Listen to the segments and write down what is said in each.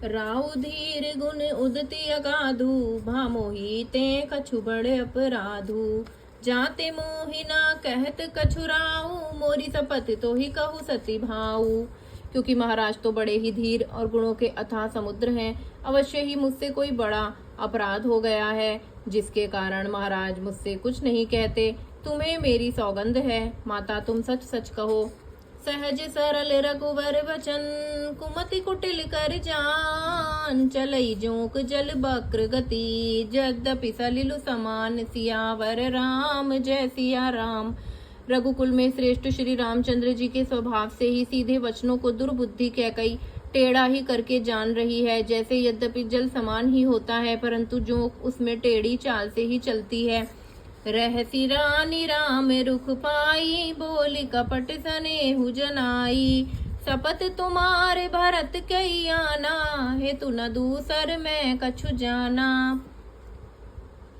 राउ धीर गुण उदति अगाधु, भामोहि ते कछु बड़े अपराधु। जाते मोहिना कहत कछु राऊ, मोरी सपत तो ही कहू सती भाऊ। क्योंकि महाराज तो बड़े ही धीर और गुणों के अथाह समुद्र हैं, अवश्य ही मुझसे कोई बड़ा अपराध हो गया है, जिसके कारण महाराज मुझसे कुछ नहीं कहते। तुम्हें मेरी सौगंध है, माता तुम सच सच कहो। सहज सरल रघुवर वचन, कुमति कुटिल कर जान। चलई जोंक जल बक्र गति, जगदपि सलिलु समान। सियावर राम जय सिया राम। रघुकुल में श्रेष्ठ श्री रामचंद्र जी के स्वभाव से ही सीधे वचनों को दुर्बुद्धि कैकई टेढ़ा ही करके जान रही है। जैसे यद्यपि जल समान ही होता है, परंतु जोंक उसमें टेढ़ी चाल से ही चलती है। रहसी रानी राम रुख पाई, बोली कपट सनेहु जनाई। सपत तुम्हारे भरत कई आना, हेतु न दूसर मैं कछु जाना।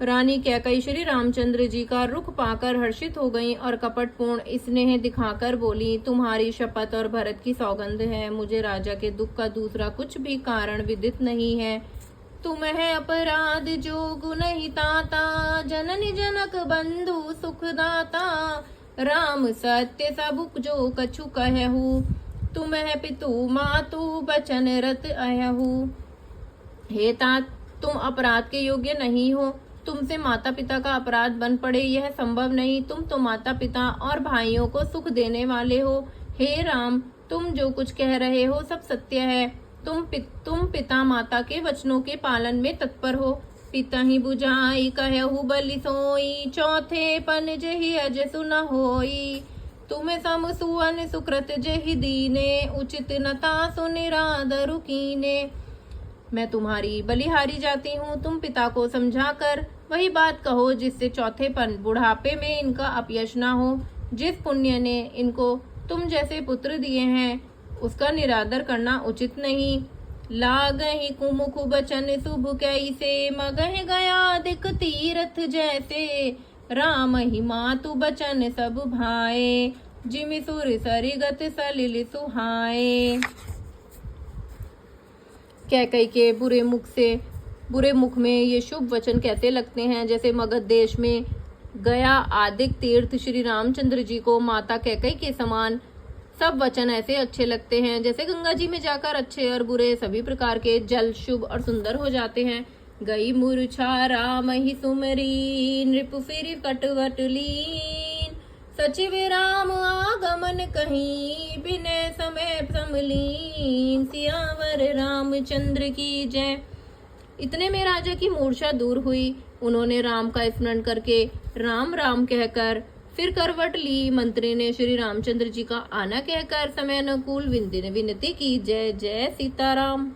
रानी कैकई श्री रामचंद्र जी का रुख पाकर हर्षित हो गईं और कपटपूर्ण स्नेह दिखाकर बोली, तुम्हारी शपथ और भरत की सौगंध है, मुझे राजा के दुख का दूसरा कुछ भी कारण विदित नहीं है। तुम है अपराध जो गुण ही ताता, जननी जनक बंधु सुखदाता। राम सत्य सबुक जो कछु कहू, तुम है पितु मातु बचन रत अयहु। हे तात, तुम अपराध के योग्य नहीं हो, तुमसे माता पिता का अपराध बन पड़े यह संभव नहीं। तुम तो माता पिता और भाइयों को सुख देने वाले हो। हे राम, तुम जो कुछ कह रहे हो सब सत्य है। तुम पिता माता के वचनों के पालन में तत्पर हो। पिता ही बुझाई कहु बलि सोई, चौथे पन जहि अज सुन होई। तुम्हें सम सुवन सुकृत जहि दीने, उचित नता सुनिरादरु कीने। मैं तुम्हारी बलिहारी जाती हूँ, तुम पिता को समझाकर वही बात कहो जिससे चौथेपन बुढ़ापे में इनका अपयश न हो। जिस पुण्य ने इनको तुम जैसे पुत्र दिए हैं उसका निरादर करना उचित नहीं। लागहि कुमुख बचन शुभ कैसे, मगह गया दिक तीरथ जैसे। राम ही मातु बचन सब भाए, जिमि सुर सरिगत सलिल सुहाए। कैकई के बुरे मुख में ये शुभ वचन कैसे लगते हैं, जैसे मगध देश में गया आदिक तीर्थ श्री रामचंद्र जी को माता कैकई के समान सब वचन ऐसे अच्छे लगते हैं, जैसे गंगा जी में जाकर अच्छे और बुरे सभी प्रकार के जल शुभ और सुंदर हो जाते हैं। गई मूर्छा राम ही सुमरी, नृप फिर कटवट लीन। सचिव राम आगमन कहीं, बिने समय समलीन। सियावर रामचंद्र की जय। इतने में राजा की मूर्छा दूर हुई। उन्होंने राम का स्मरण करके राम राम कहकर फिर करवट ली। मंत्री ने श्री रामचंद्र जी का आना कहकर समय अनुकूल विनती की। जय जय सीताराम।